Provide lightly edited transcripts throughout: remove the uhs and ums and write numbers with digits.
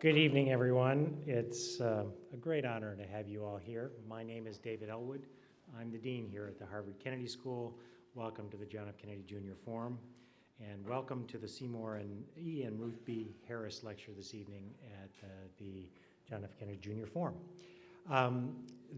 Good evening, everyone. It's a great honor to have you all here. My name is David Ellwood. I'm the dean here at the Harvard Kennedy School. Welcome to the John F. Kennedy Jr. Forum, and welcome to the Seymour E and Ruth B. Harris lecture this evening at the John F. Kennedy Jr. Forum.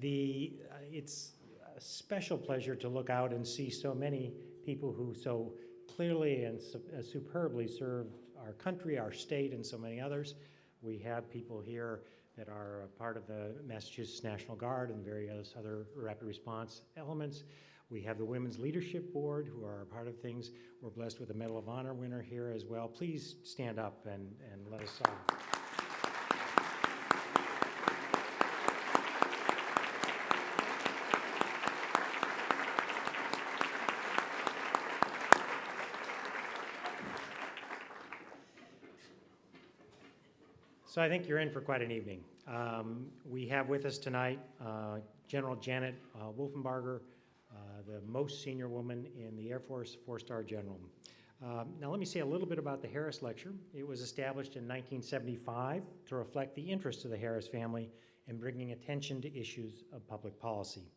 It's a special pleasure to look out and see so many people who so clearly and superbly serve our country, our state, and so many others. We have people here that are a part of the Massachusetts National Guard and various other rapid response elements. We have the Women's Leadership Board who are a part of things. We're blessed with a Medal of Honor winner here as well. Please stand up and let us So I think you're in for quite an evening. We have with us tonight General Janet Wolfenbarger, the most senior woman in the Air Force, 4-star general. Now let me say a little bit about the Harris Lecture. It was established in 1975 to reflect the interests of the Harris family in bringing attention to issues of public policy.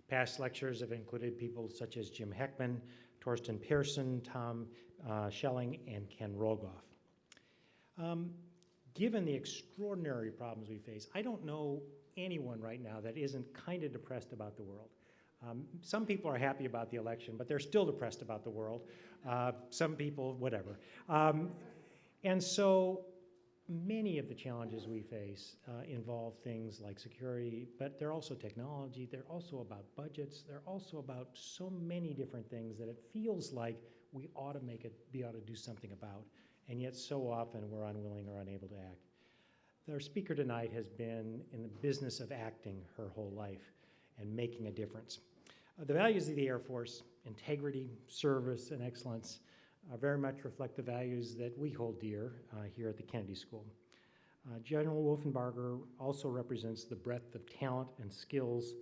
Past lectures have included people such as Jim Heckman, Torsten Pearson, Tom Schelling, and Ken Rogoff. Given the extraordinary problems we face, I don't know anyone right now that isn't kind of depressed about the world. Some people are happy about the election, but they're still depressed about the world. Some people, whatever. And so many of the challenges we face involve things like security, but they're also technology, they're also about budgets, they're also about so many different things that it feels like we ought to do something about. And yet so often we're unwilling or unable to act. Our speaker tonight has been in the business of acting her whole life and making a difference. The values of the Air Force, integrity, service, and excellence, very much reflect the values that we hold dear here at the Kennedy School. General Wolfenbarger also represents the breadth of talent and skills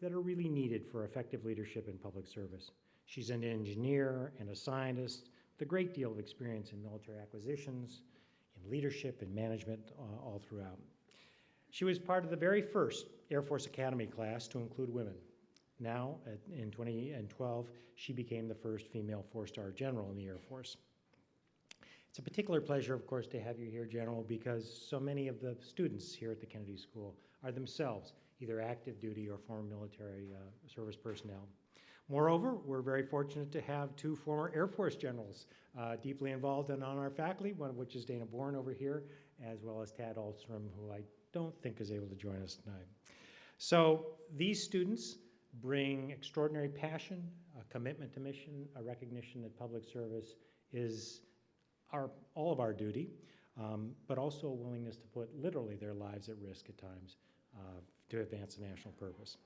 that are really needed for effective leadership in public service. She's an engineer and a scientist, a great deal of experience in military acquisitions, in leadership and management all throughout. She was part of the very first Air Force Academy class to include women. Now, in 2012, she became the first female 4-star general in the Air Force. It's a particular pleasure, of course, to have you here, General, because so many of the students here at the Kennedy School are themselves either active duty or former military service personnel. Moreover, we're very fortunate to have two former Air Force generals deeply involved and on our faculty, one of which is Dana Bourne over here, as well as Tad Alstrom, who I don't think is able to join us tonight. So these students bring extraordinary passion, a commitment to mission, a recognition that public service is all of our duty, but also a willingness to put literally their lives at risk at times to advance the national purpose.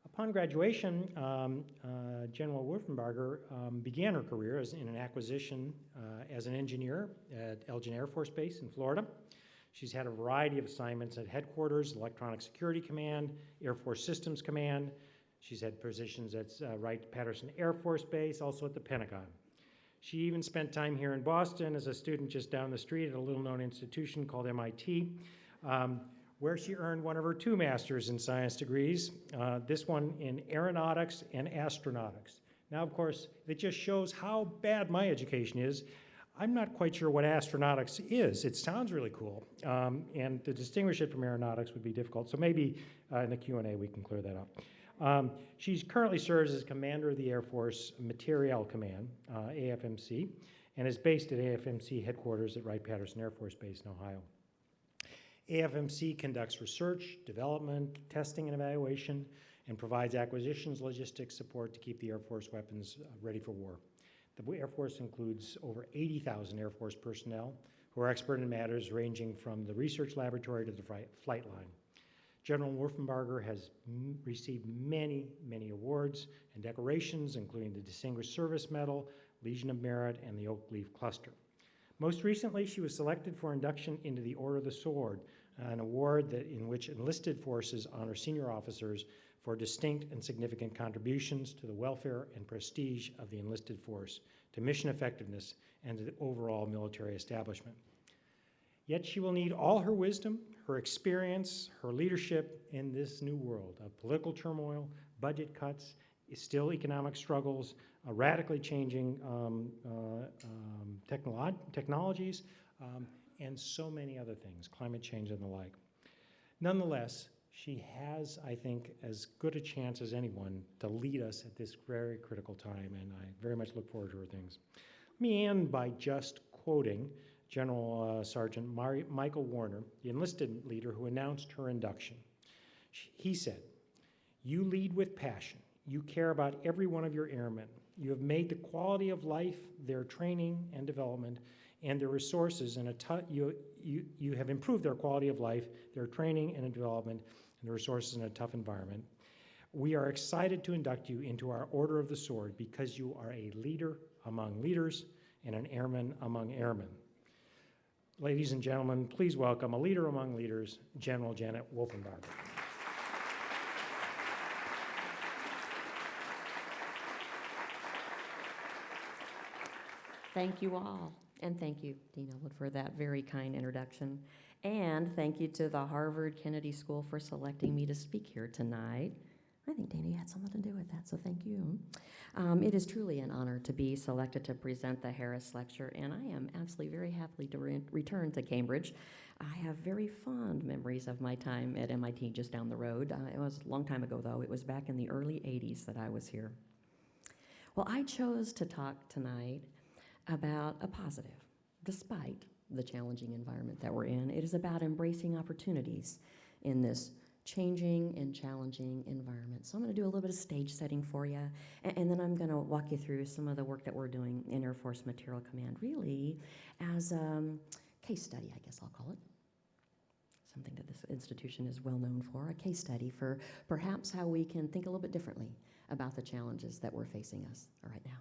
Upon graduation, General Wolfenbarger began her career in an acquisition as an engineer at Elgin Air Force Base in Florida. She's had a variety of assignments at headquarters, Electronic Security Command, Air Force Systems Command. She's had positions at Wright-Patterson Air Force Base, also at the Pentagon. She even spent time here in Boston as a student just down the street at a little-known institution called MIT, where she earned one of her 2 master's in science degrees, this one in aeronautics and astronautics. Now, of course, it just shows how bad my education is. I'm not quite sure what astronautics is. It sounds really cool, and to distinguish it from aeronautics would be difficult, so maybe in the Q&A we can clear that up. She currently serves as commander of the Air Force Materiel Command, AFMC, and is based at AFMC headquarters at Wright-Patterson Air Force Base in Ohio. AFMC conducts research, development, testing, and evaluation, and provides acquisitions logistics support to keep the Air Force weapons ready for war. The Air Force includes over 80,000 Air Force personnel who are expert in matters ranging from the research laboratory to the flight line. General Wolfenbarger has received many, many awards and decorations, including the Distinguished Service Medal, Legion of Merit, and the Oak Leaf Cluster. Most recently, she was selected for induction into the Order of the Sword, an award in which enlisted forces honor senior officers for distinct and significant contributions to the welfare and prestige of the enlisted force, to mission effectiveness, and to the overall military establishment. Yet she will need all her wisdom, her experience, her leadership in this new world of political turmoil, budget cuts, still economic struggles, radically changing technologies, and so many other things, climate change and the like. Nonetheless, she has, I think, as good a chance as anyone to lead us at this very critical time, and I very much look forward to her things. Let me end by just quoting General Sergeant Michael Warner, the enlisted leader who announced her induction. He said, "You lead with passion. You care about every one of your airmen. You have made the quality of life, their training and development, and their resources in you have improved their quality of life, their training and development, and their resources in a tough environment. We are excited to induct you into our Order of the Sword because you are a leader among leaders and an airman among airmen." Ladies and gentlemen, please welcome a leader among leaders, General Janet Wolfenbarger. Thank you all, and thank you, Dean Ellwood, for that very kind introduction. And thank you to the Harvard Kennedy School for selecting me to speak here tonight. I think Dana had something to do with that, so thank you. It is truly an honor to be selected to present the Harris Lecture, and I am absolutely very happy to return to Cambridge. I have very fond memories of my time at MIT just down the road. It was a long time ago, though. It was back in the early 80s that I was here. Well, I chose to talk tonight about a positive, despite the challenging environment that we're in. It is about embracing opportunities in this changing and challenging environment. So I'm going to do a little bit of stage setting for you, and then I'm going to walk you through some of the work that we're doing in Air Force Material Command, really as a case study, I guess I'll call it. Something that this institution is well known for, a case study for perhaps how we can think a little bit differently about the challenges that we're facing us right now.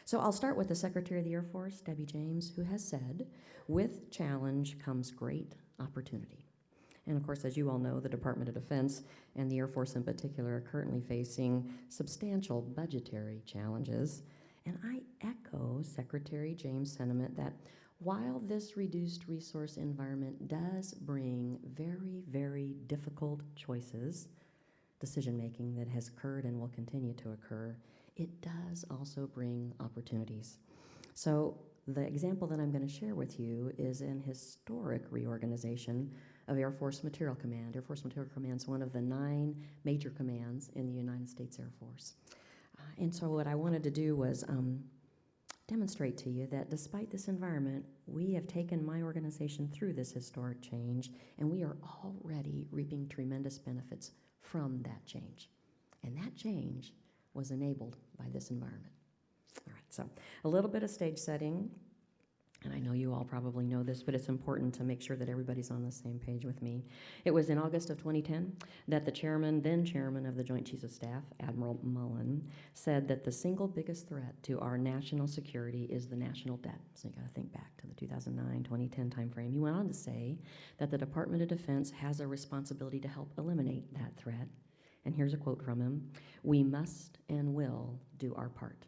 So I'll start with the Secretary of the Air Force, Debbie James, who has said, "With challenge comes great opportunity." And of course, as you all know, the Department of Defense and the Air Force in particular are currently facing substantial budgetary challenges. And I echo Secretary James' sentiment that while this reduced resource environment does bring very, very difficult choices, decision-making that has occurred and will continue to occur, it does also bring opportunities. So the example that I'm going to share with you is an historic reorganization of Air Force Material Command. Air Force Material Command is one of the 9 major commands in the United States Air Force. And so what I wanted to do was demonstrate to you that despite this environment, we have taken my organization through this historic change, and we are already reaping tremendous benefits from that change. And that change was enabled by this environment. All right, so a little bit of stage setting, and I know you all probably know this, but it's important to make sure that everybody's on the same page with me. It was in August of 2010 that the then chairman of the Joint Chiefs of Staff, Admiral Mullen, said that the single biggest threat to our national security is the national debt. So you gotta think back to the 2009-2010 timeframe. He went on to say that the Department of Defense has a responsibility to help eliminate that threat. And here's a quote from him: "We must and will do our part."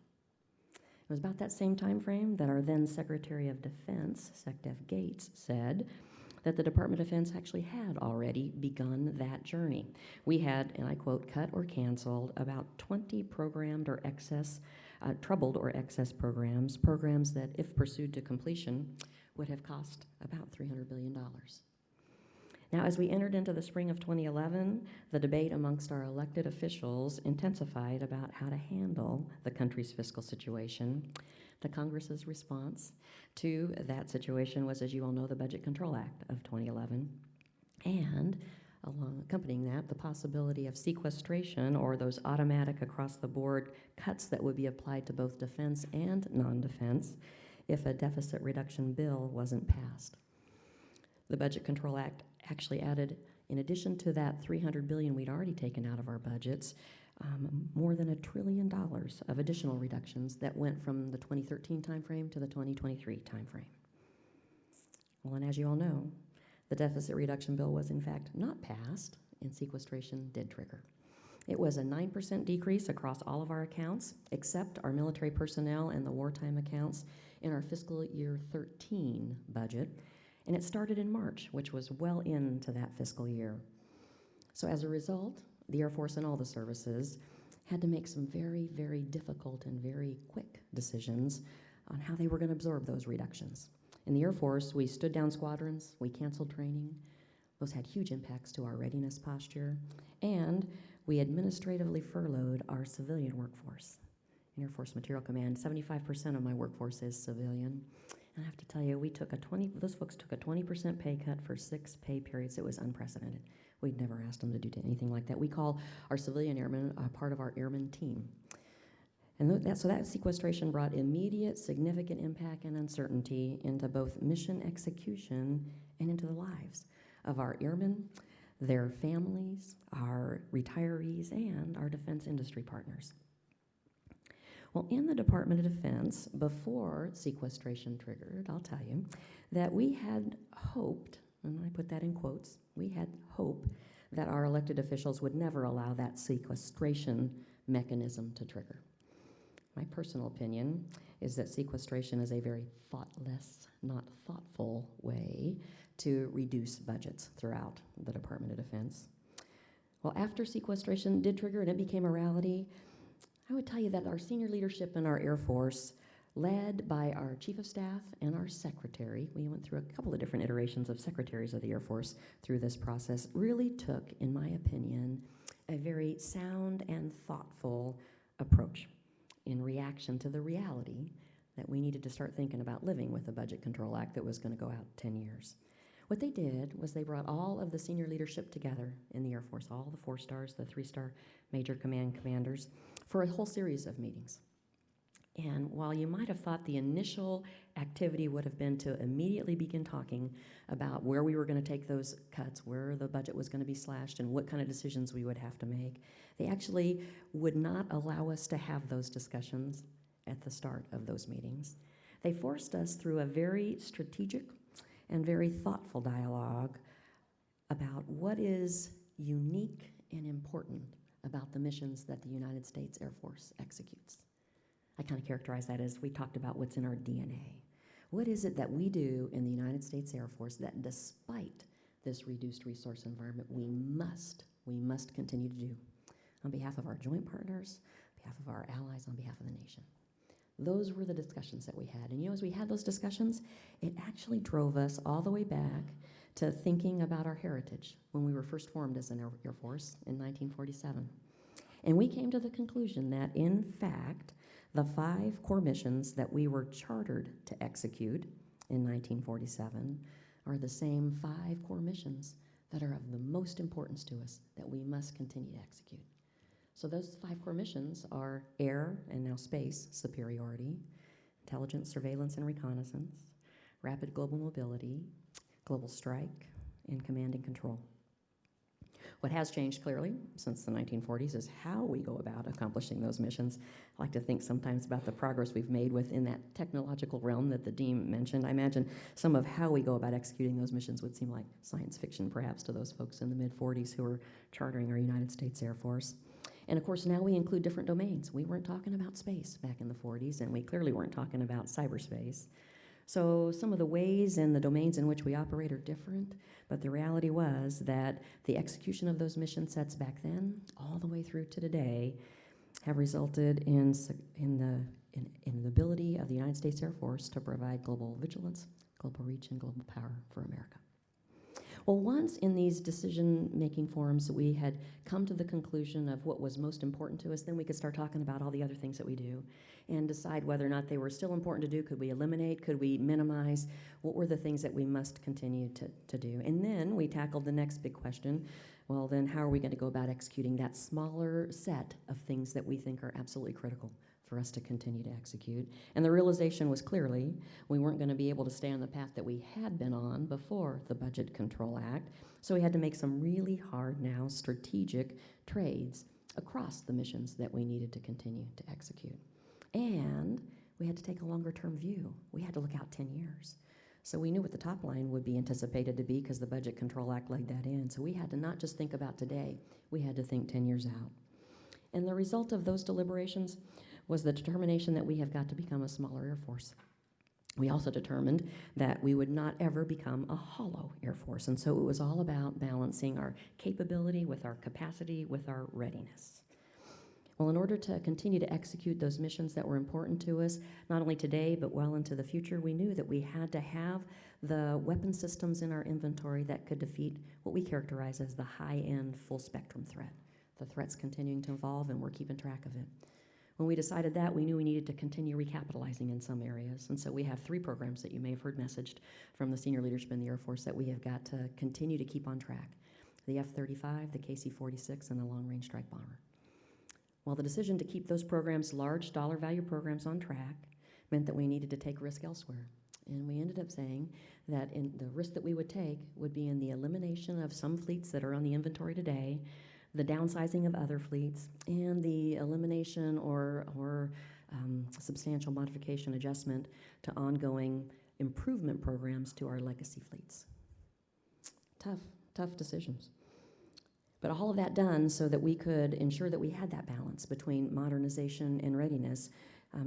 It was about that same time frame that our then Secretary of Defense, SecDef Gates, said that the Department of Defense actually had already begun that journey. We had, and I quote, "cut or canceled about 20 programmed or troubled or excess programs that, if pursued to completion, would have cost about $300 billion. Now, as we entered into the spring of 2011, the debate amongst our elected officials intensified about how to handle the country's fiscal situation. The Congress's response to that situation was, as you all know, the Budget Control Act of 2011, and accompanying that, the possibility of sequestration, or those automatic across-the-board cuts that would be applied to both defense and non-defense if a deficit reduction bill wasn't passed. The Budget Control Act actually added, in addition to that $300 billion we'd already taken out of our budgets, more than $1 trillion of additional reductions that went from the 2013 timeframe to the 2023 timeframe. Well, and as you all know, the deficit reduction bill was in fact not passed, and sequestration did trigger. It was a 9% decrease across all of our accounts, except our military personnel and the wartime accounts in our fiscal year 13 budget. And it started in March, which was well into that fiscal year. So as a result, the Air Force and all the services had to make some very, very difficult and very quick decisions on how they were going to absorb those reductions. In the Air Force, we stood down squadrons, we canceled training. Those had huge impacts to our readiness posture, and we administratively furloughed our civilian workforce. In Air Force Material Command, 75% of my workforce is civilian. And I have to tell you, those folks took a 20% pay cut for 6 pay periods. It was unprecedented. We'd never asked them to do anything like that. We call our civilian airmen part of our airman team. And so that sequestration brought immediate, significant impact and uncertainty into both mission execution and into the lives of our airmen, their families, our retirees, and our defense industry partners. Well, in the Department of Defense, before sequestration triggered, I'll tell you, that we had hoped, and I put that in quotes, we had hope that our elected officials would never allow that sequestration mechanism to trigger. My personal opinion is that sequestration is a very thoughtless, not thoughtful way to reduce budgets throughout the Department of Defense. Well, after sequestration did trigger and it became a reality, I would tell you that our senior leadership in our Air Force, led by our Chief of Staff and our Secretary, we went through a couple of different iterations of secretaries of the Air Force through this process, really took, in my opinion, a very sound and thoughtful approach in reaction to the reality that we needed to start thinking about living with a Budget Control Act that was going to go out 10 years. What they did was they brought all of the senior leadership together in the Air Force, all the 4 stars, the 3-star major commanders, for a whole series of meetings. And while you might have thought the initial activity would have been to immediately begin talking about where we were going to take those cuts, where the budget was going to be slashed, and what kind of decisions we would have to make, they actually would not allow us to have those discussions at the start of those meetings. They forced us through a very strategic and very thoughtful dialogue about what is unique and important about the missions that the United States Air Force executes. I kind of characterize that as we talked about what's in our DNA. What is it that we do in the United States Air Force that despite this reduced resource environment, we must continue to do on behalf of our joint partners, on behalf of our allies, on behalf of the nation? Those were the discussions that we had. And as we had those discussions, it actually drove us all the way back to thinking about our heritage when we were first formed as an Air Force in 1947. And we came to the conclusion that, in fact, the 5 core missions that we were chartered to execute in 1947 are the same 5 core missions that are of the most importance to us that we must continue to execute. So those 5 core missions are air and now space superiority, intelligence, surveillance, and reconnaissance, rapid global mobility, global strike, and command and control. What has changed clearly since the 1940s is how we go about accomplishing those missions. I like to think sometimes about the progress we've made within that technological realm that the Dean mentioned. I imagine some of how we go about executing those missions would seem like science fiction perhaps to those folks in the mid-40s who were chartering our United States Air Force. And of course now we include different domains. We weren't talking about space back in the 40s, and we clearly weren't talking about cyberspace. So some of the ways and the domains in which we operate are different, but the reality was that the execution of those mission sets back then, all the way through to today, have resulted in the ability of the United States Air Force to provide global vigilance, global reach, and global power for America. Well, once in these decision-making forums, we had come to the conclusion of what was most important to us, then we could start talking about all the other things that we do and decide whether or not they were still important to do. Could we eliminate? Could we minimize? What were the things that we must continue to do? And then we tackled the next big question. Well, then how are we going to go about executing that smaller set of things that we think are absolutely critical for us to continue to execute? And the realization was clearly we weren't going to be able to stay on the path that we had been on before the Budget Control Act, so we had to make some really hard now strategic trades across the missions that we needed to continue to execute. And we had to take a longer term view. We had to look out 10 years. So we knew what the top line would be anticipated to be because the Budget Control Act laid that in. So we had to not just think about today, we had to think 10 years out. And the result of those deliberations was the determination that we have got to become a smaller Air Force. We also determined that we would not ever become a hollow Air Force, and so it was all about balancing our capability with our capacity, with our readiness. Well, in order to continue to execute those missions that were important to us, not only today, but well into the future, we knew that we had to have the weapon systems in our inventory that could defeat what we characterize as the high-end full-spectrum threat. The threat's continuing to evolve, and we're keeping track of it. When we decided that, we knew we needed to continue recapitalizing in some areas, and so we have 3 programs that you may have heard messaged from the senior leadership in the Air Force that we have got to continue to keep on track. The F-35, the KC-46, and the Long Range Strike Bomber. Well, the decision to keep those programs, large dollar value programs, on track meant that we needed to take risk elsewhere. And we ended up saying that the risk that we would take would be in the elimination of some fleets that are on the inventory today, the downsizing of other fleets, and the elimination or substantial modification adjustment to ongoing improvement programs to our legacy fleets. Tough decisions. But all of that done so that we could ensure that we had that balance between modernization and readiness.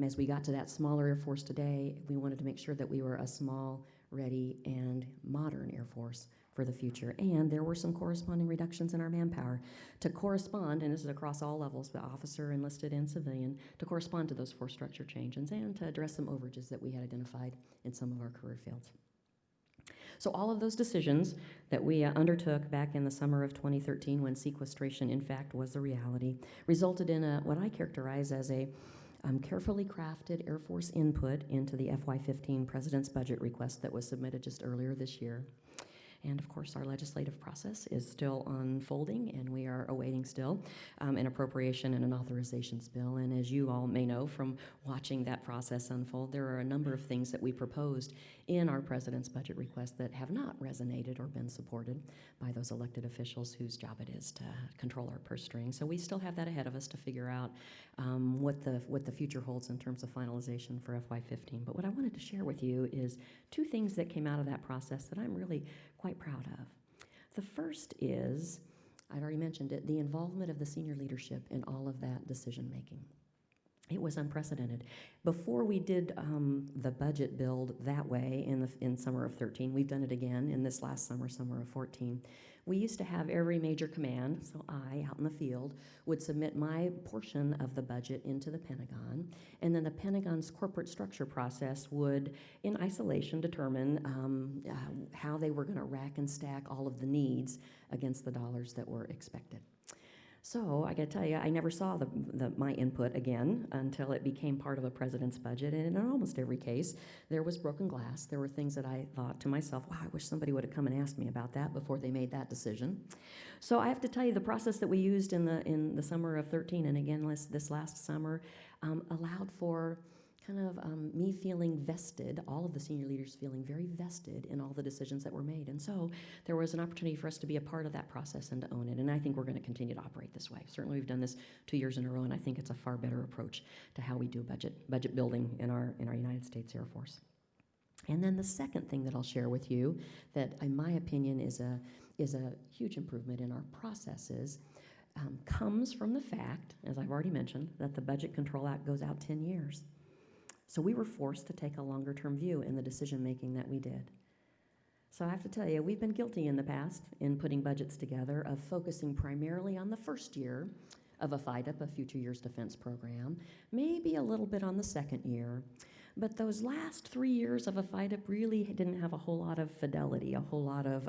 As we got to that smaller Air Force today, we wanted to make sure that we were a small, ready, and modern Air Force for the future. And there were some corresponding reductions in our manpower to correspond, and this is across all levels, but officer, enlisted, and civilian, to correspond to those force structure changes and to address some overages that we had identified in some of our career fields. So all of those decisions that we undertook back in the summer of 2013, when sequestration, in fact, was a reality, resulted in what I characterize as a carefully crafted Air Force input into the FY15 President's budget request that was submitted just earlier this year. And of course, our legislative process is still unfolding, and we are awaiting still an appropriation and an authorizations bill. And as you all may know from watching that process unfold, there are a number of things that we proposed in our President's budget request that have not resonated or been supported by those elected officials whose job it is to control our purse strings. So we still have that ahead of us to figure out what the future holds in terms of finalization for FY15. But what I wanted to share with you is 2 things that came out of that process that I'm really quite proud of. The first is, I'd already mentioned it, the involvement of the senior leadership in all of that decision making. It was unprecedented. Before we did the budget build that way in summer of 13, we've done it again in this last summer of 14. We used to have every major command, so I, out in the field, would submit my portion of the budget into the Pentagon, and then the Pentagon's corporate structure process would, in isolation, determine how they were going to rack and stack all of the needs against the dollars that were expected. So I got to tell you, I never saw my input again until it became part of a president's budget, and in almost every case, there was broken glass. There were things that I thought to myself, wow, I wish somebody would have come and asked me about that before they made that decision. So I have to tell you, the process that we used in the summer of 13, and again this last summer, allowed for kind of me feeling vested, all of the senior leaders feeling very vested in all the decisions that were made. And so there was an opportunity for us to be a part of that process and to own it. And I think we're going to continue to operate this way. Certainly we've done this 2 years in a row, and I think it's a far better approach to how we do budget building in our United States Air Force. And then the second thing that I'll share with you that, in my opinion, is a huge improvement in our processes comes from the fact, as I've already mentioned, that the Budget Control Act goes out 10 years. So we were forced to take a longer-term view in the decision-making that we did. So I have to tell you, we've been guilty in the past in putting budgets together of focusing primarily on the first year of a FYDP, a Future Years Defense Program, maybe a little bit on the second year. But those last 3 years of a FYDP really didn't have a whole lot of fidelity, a whole lot of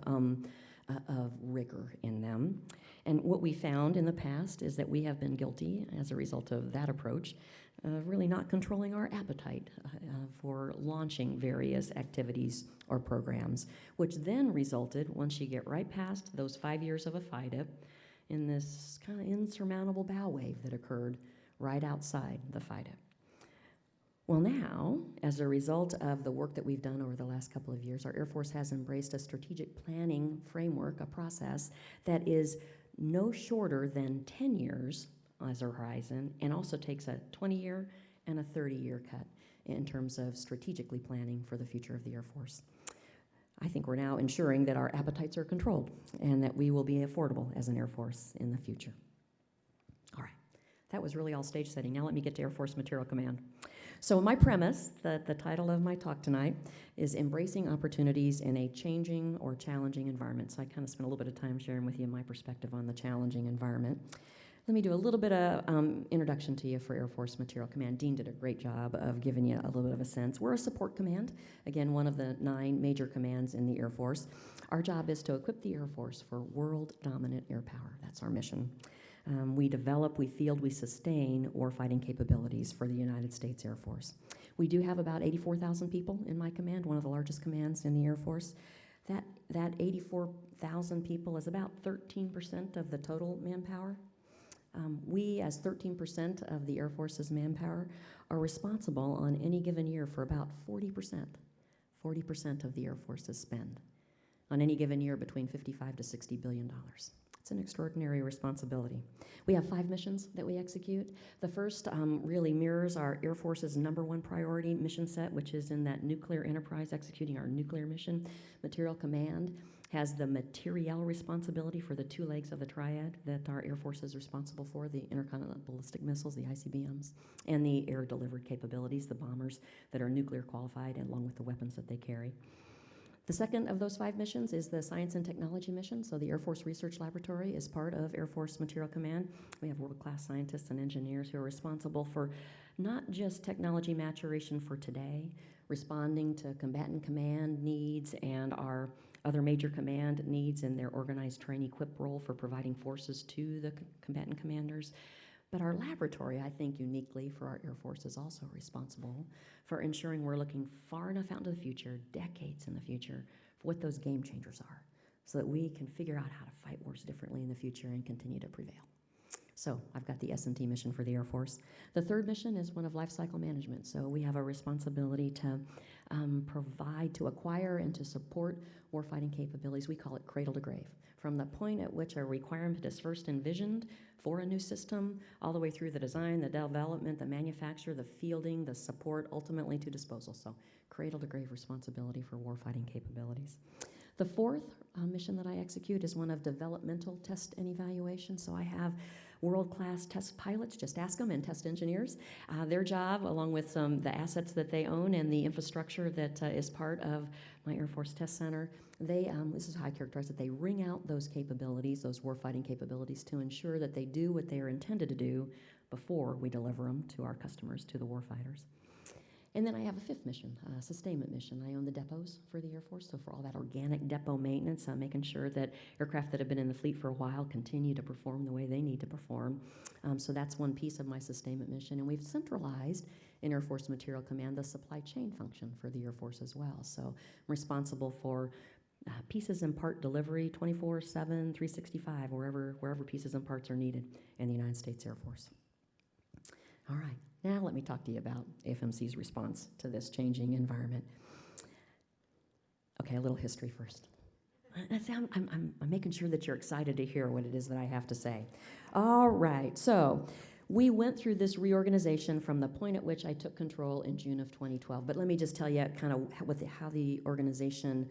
rigor in them. And what we found in the past is that we have been guilty, as a result of that approach, really not controlling our appetite for launching various activities or programs, which then resulted, once you get right past those 5 years of a FYDP, in this kind of insurmountable bow wave that occurred right outside the FYDP. Well, now, as a result of the work that we've done over the last couple of years, our Air Force has embraced a strategic planning framework, a process that is no shorter than 10 years as a horizon, and also takes a 20-year and a 30-year cut in terms of strategically planning for the future of the Air Force. I think we're now ensuring that our appetites are controlled and that we will be affordable as an Air Force in the future. All right, that was really all stage setting. Now let me get to Air Force Material Command. So my premise, the title of my talk tonight, is Embracing Opportunities in a Changing or Challenging Environment. So I kind of spent a little bit of time sharing with you my perspective on the challenging environment. Let me do a little bit of introduction to you for Air Force Material Command. Dean did a great job of giving you a little bit of a sense. We're a support command, again, one of the 9 major commands in the Air Force. Our job is to equip the Air Force for world-dominant air power. That's our mission. We develop, we field, we sustain warfighting capabilities for the United States Air Force. We do have about 84,000 people in my command, one of the largest commands in the Air Force. That 84,000 people is about 13% of the total manpower. We, as 13% of the Air Force's manpower, are responsible on any given year for about 40% of the Air Force's spend. On any given year, between $55 to $60 billion. It's an extraordinary responsibility. We have 5 missions that we execute. The first really mirrors our Air Force's #1 priority mission set, which is in that nuclear enterprise, executing our nuclear mission. Material Command has the materiel responsibility for the 2 legs of the triad that our Air Force is responsible for, the intercontinental ballistic missiles, the ICBMs, and the air-delivered capabilities, the bombers that are nuclear qualified, along with the weapons that they carry. The second of those 5 missions is the Science and Technology mission. So the Air Force Research Laboratory is part of Air Force Material Command. We have world-class scientists and engineers who are responsible for not just technology maturation for today, responding to combatant command needs and our other major command needs in their organized train equip role for providing forces to the combatant commanders. But our laboratory, I think uniquely for our Air Force, is also responsible for ensuring we're looking far enough out into the future, decades in the future, for what those game changers are, so that we can figure out how to fight wars differently in the future and continue to prevail. So I've got the S&T mission for the Air Force. The third mission is one of life cycle management. So we have a responsibility to provide, to acquire, and to support warfighting capabilities. We call it cradle to grave. From the point at which a requirement is first envisioned for a new system, all the way through the design, the development, the manufacture, the fielding, the support, ultimately to disposal. So cradle to grave responsibility for warfighting capabilities. The fourth mission that I execute is one of developmental test and evaluation. So I have world-class test pilots, just ask them, and test engineers. Their job, along with the assets that they own and the infrastructure that is part of my Air Force Test Center, this is how I characterize it, they wring out those capabilities, those warfighting capabilities, to ensure that they do what they are intended to do before we deliver them to our customers, to the warfighters. And then I have a 5th mission, a sustainment mission. I own the depots for the Air Force, so for all that organic depot maintenance, making sure that aircraft that have been in the fleet for a while continue to perform the way they need to perform. So that's one piece of my sustainment mission. And we've centralized in Air Force Material Command the supply chain function for the Air Force as well. So I'm responsible for pieces and part delivery 24/7, 365, wherever pieces and parts are needed in the United States Air Force. All right. Now let me talk to you about AFMC's response to this changing environment. Okay, a little history first. I'm making sure that you're excited to hear what it is that I have to say. All right, so we went through this reorganization from the point at which I took control in June of 2012. But let me just tell you kind of how the organization,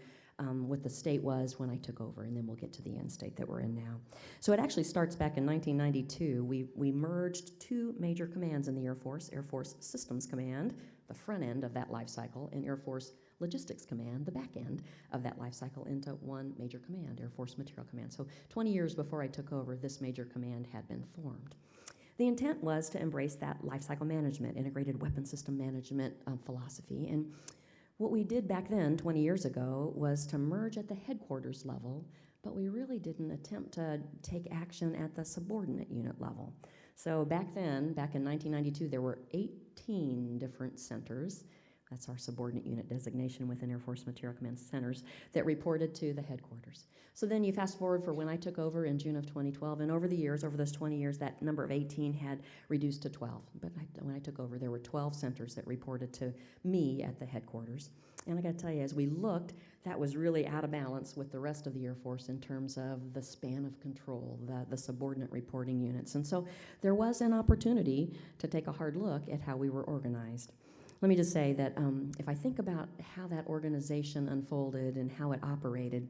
what the state was when I took over, and then we'll get to the end state that we're in now. So it actually starts back in 1992. We merged 2 major commands in the Air Force Systems Command, the front end of that life cycle, and Air Force Logistics Command, the back end of that life cycle, into one major command, Air Force Material Command. So 20 years before I took over, this major command had been formed. The intent was to embrace that life cycle management, integrated weapon system management philosophy. And what we did back then, 20 years ago, was to merge at the headquarters level, but we really didn't attempt to take action at the subordinate unit level. So back then, back in 1992, there were 18 different centers. That's our subordinate unit designation within Air Force Material Command centers that reported to the headquarters. So then you fast forward for when I took over in June of 2012, and over the years, over those 20 years, that number of 18 had reduced to 12. But when I took over, there were 12 centers that reported to me at the headquarters. And I gotta tell you, as we looked, that was really out of balance with the rest of the Air Force in terms of the span of control, the subordinate reporting units. And so there was an opportunity to take a hard look at how we were organized. Let me just say that if I think about how that organization unfolded and how it operated,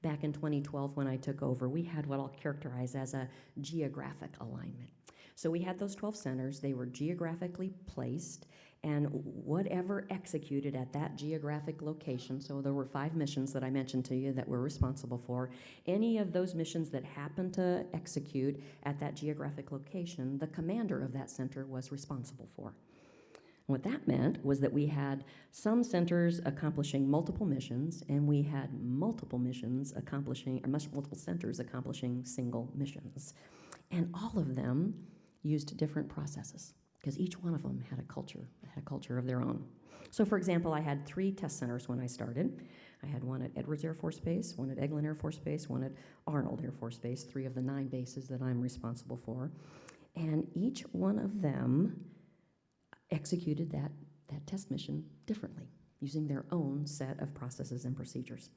back in 2012 when I took over, we had what I'll characterize as a geographic alignment. So we had those 12 centers. They were geographically placed, And whatever executed at that geographic location, so there were 5 missions that I mentioned to you that we're responsible for, any of those missions that happened to execute at that geographic location, the commander of that center was responsible for. What that meant was that we had some centers accomplishing multiple missions, and we had multiple missions accomplishing, or multiple centers accomplishing single missions. And all of them used different processes, because each one of them had a culture of their own. So for example, I had 3 test centers when I started. I had one at Edwards Air Force Base, one at Eglin Air Force Base, one at Arnold Air Force Base, 3 of the 9 bases that I'm responsible for. And each one of them executed that test mission differently, using their own set of processes and procedures.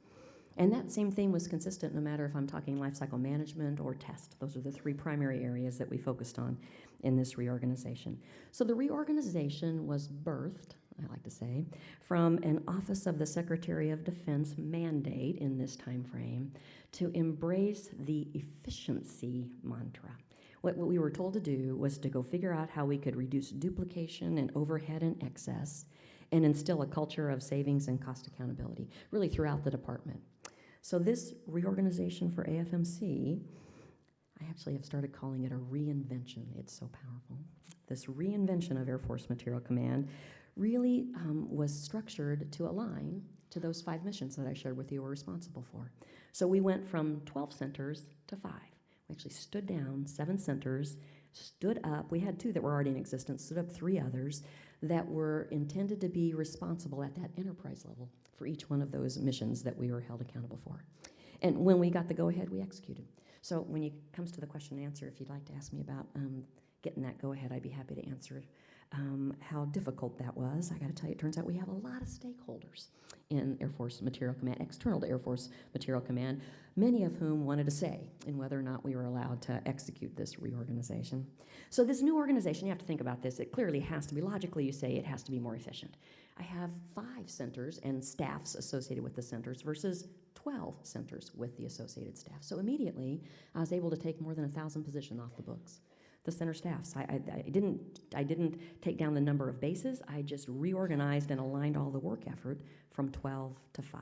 And that same theme was consistent no matter if I'm talking lifecycle management or test. Those are the 3 primary areas that we focused on in this reorganization. So the reorganization was birthed, I like to say, from an Office of the Secretary of Defense mandate in this time frame to embrace the efficiency mantra. What we were told to do was to go figure out how we could reduce duplication and overhead and excess and instill a culture of savings and cost accountability, really throughout the department. So this reorganization for AFMC, I actually have started calling it a reinvention. It's so powerful. This reinvention of Air Force Material Command really was structured to align to those 5 missions that I shared with you we're responsible for. So we went from 12 centers to 5. We actually stood down 7 centers, stood up. We had 2 that were already in existence, stood up 3 others that were intended to be responsible at that enterprise level for each one of those missions that we were held accountable for. And when we got the go-ahead, we executed. So when it comes to the question and answer, if you'd like to ask me about getting that go-ahead, I'd be happy to answer how difficult that was. I got to tell you, it turns out we have a lot of stakeholders in Air Force Material Command, external to Air Force Material Command, many of whom wanted a say in whether or not we were allowed to execute this reorganization. So this new organization, you have to think about this, it clearly has to be, logically you say it has to be more efficient. I have 5 centers and staffs associated with the centers versus 12 centers with the associated staff. So immediately, I was able to take more than 1,000 positions off the books. The center staffs. I didn't take down the number of bases. I just reorganized and aligned all the work effort from 12 to 5.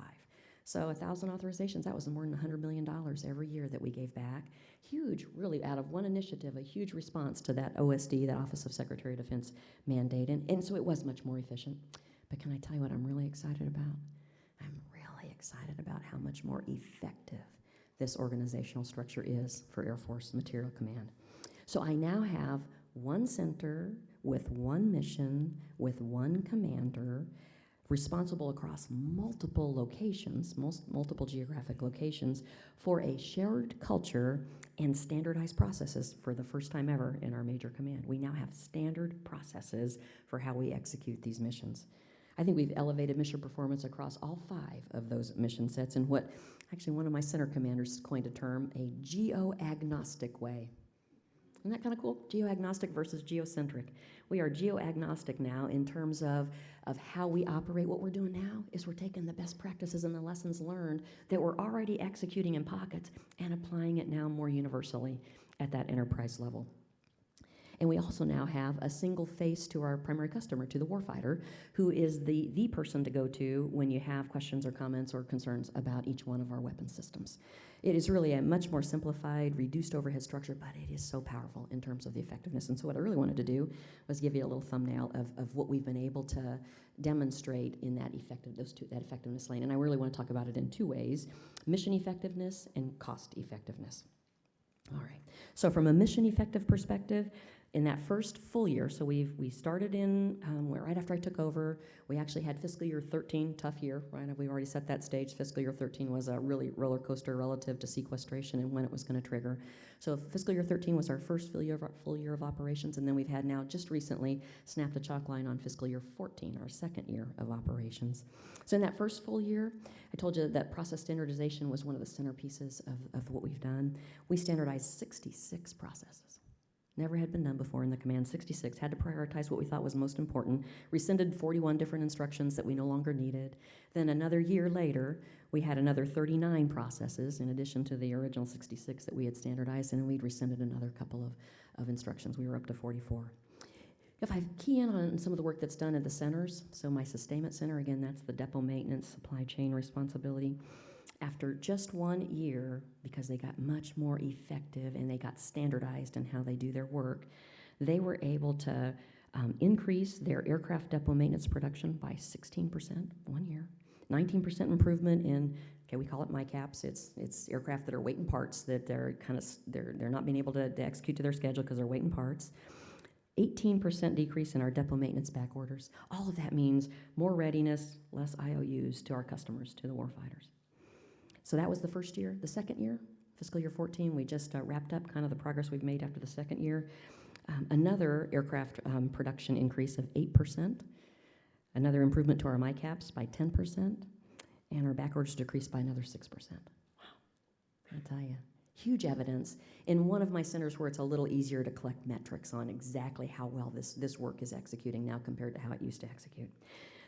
So 1,000 authorizations, that was more than $100 million every year that we gave back. Huge, really, out of one initiative, a huge response to that OSD, that Office of Secretary of Defense mandate. And so it was much more efficient. But can I tell you what I'm really excited about? I'm really excited about how much more effective this organizational structure is for Air Force Material Command. So I now have 1 center with 1 mission, with 1 commander, responsible across multiple locations, multiple geographic locations, for a shared culture and standardized processes for the first time ever in our major command. We now have standard processes for how we execute these missions. I think we've elevated mission performance across all 5 of those mission sets in what, actually one of my center commanders coined a term, a geo-agnostic way. Isn't that kind of cool? Geo-agnostic versus geocentric. We are geo-agnostic now in terms of how we operate. What we're doing now is we're taking the best practices and the lessons learned that we're already executing in pockets and applying it now more universally at that enterprise level. And we also now have a single face to our primary customer, to the warfighter, who is the person to go to when you have questions or comments or concerns about each one of our weapon systems. It is really a much more simplified, reduced overhead structure, but it is so powerful in terms of the effectiveness. And so what I really wanted to do was give you a little thumbnail of what we've been able to demonstrate in that effectiveness lane. And I really want to talk about it in 2 ways, mission effectiveness and cost effectiveness. All right, so from a mission effective perspective, in that first full year, so we started in, right after I took over, we actually had fiscal year 13, tough year, right? We've already set that stage. Fiscal year 13 was a really roller coaster relative to sequestration and when it was going to trigger. So fiscal year 13 was our first full year of operations, and then we've had now just recently snapped a chalk line on fiscal year 14, our second year of operations. So in that first full year, I told you that process standardization was one of the centerpieces of what we've done. We standardized 66 processes. Never had been done before in the command. 66, had to prioritize what we thought was most important, rescinded 41 different instructions that we no longer needed. Then another year later, we had another 39 processes in addition to the original 66 that we had standardized, and then we'd rescinded another couple of instructions. We were up to 44. If I key in on some of the work that's done at the centers, so my sustainment center, again, that's the depot maintenance, supply chain responsibility. After just 1 year, because they got much more effective and they got standardized in how they do their work, they were able to increase their aircraft depot maintenance production by 16% 1 year, 19% improvement in, okay, we call it MICAPs. It's aircraft that are waiting parts, that they're not being able to execute to their schedule because they're waiting parts. 18% decrease in our depot maintenance back orders. All of that means more readiness, less IOUs to our customers, to the warfighters. So that was the first year. The second year, fiscal year 14, we just wrapped up kind of the progress we've made after the second year. Another aircraft production increase of 8%. Another improvement to our MICAPs by 10%. And our back orders decreased by another 6%. Wow, I tell you. Huge evidence in one of my centers where it's a little easier to collect metrics on exactly how well this work is executing now compared to how it used to execute.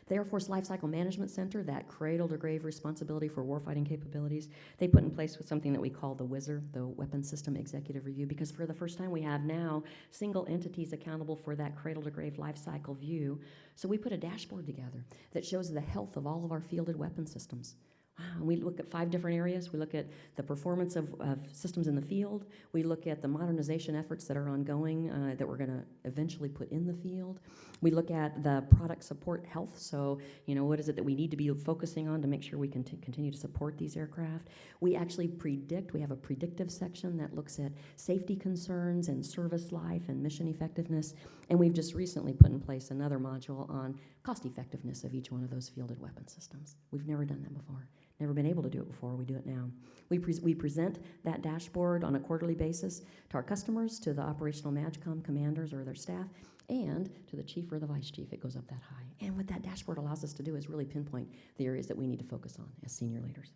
The Air Force Lifecycle Management Center, that cradle-to-grave responsibility for warfighting capabilities, they put in place with something that we call the WISR, the Weapons System Executive Review, because for the first time we have now single entities accountable for that cradle-to-grave lifecycle view. So we put a dashboard together that shows the health of all of our fielded weapon systems. Wow, we look at 5 different areas. We look at the performance of systems in the field. We look at the modernization efforts that are ongoing that we're going to eventually put in the field. We look at the product support health. So, what is it that we need to be focusing on to make sure we can continue to support these aircraft? We actually predict. We have a predictive section that looks at safety concerns and service life and mission effectiveness. And we've just recently put in place another module on cost effectiveness of each one of those fielded weapon systems. We've never done that before. Never been able to do it before. We do it now. We present that dashboard on a quarterly basis to our customers, to the operational MAGCOM commanders or their staff, and to the chief or the vice chief. It goes up that high. And what that dashboard allows us to do is really pinpoint the areas that we need to focus on as senior leaders.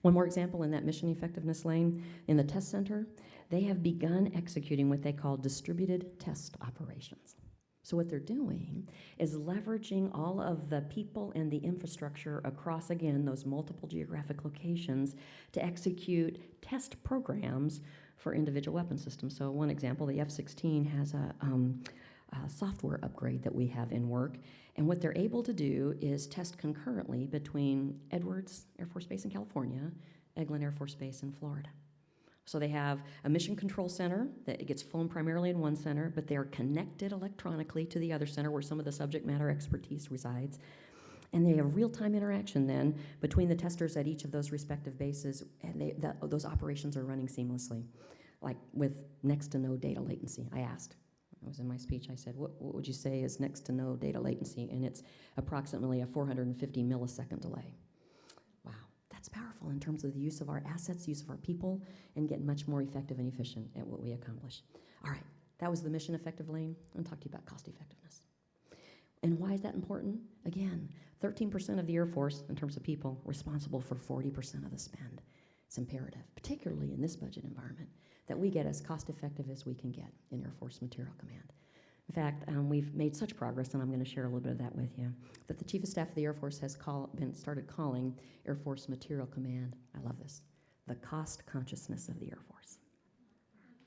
One more example in that mission effectiveness lane, in the test center, they have begun executing what they call distributed test operations. So what they're doing is leveraging all of the people and the infrastructure across, again, those multiple geographic locations to execute test programs for individual weapon systems. So one example, the F-16 has a software upgrade that we have in work, and what they're able to do is test concurrently between Edwards Air Force Base in California, Eglin Air Force Base in Florida. So they have a mission control center that gets flown primarily in one center, but they're connected electronically to the other center where some of the subject matter expertise resides. And they have real-time interaction then between the testers at each of those respective bases, and those operations are running seamlessly, like with next to no data latency. I asked. I was in my speech. I said, what would you say is next to no data latency? And it's approximately a 450 millisecond delay. That's powerful in terms of the use of our assets, use of our people, and getting much more effective and efficient at what we accomplish. All right, that was the mission effective lane. I'm talking to you about cost effectiveness. And why is that important? Again, 13% of the Air Force, in terms of people, responsible for 40% of the spend. It's imperative, particularly in this budget environment, that we get as cost effective as we can get in Air Force Material Command. In fact, we've made such progress, and I'm going to share a little bit of that with you, that the Chief of Staff of the Air Force has started calling Air Force Material Command, I love this, the cost consciousness of the Air Force.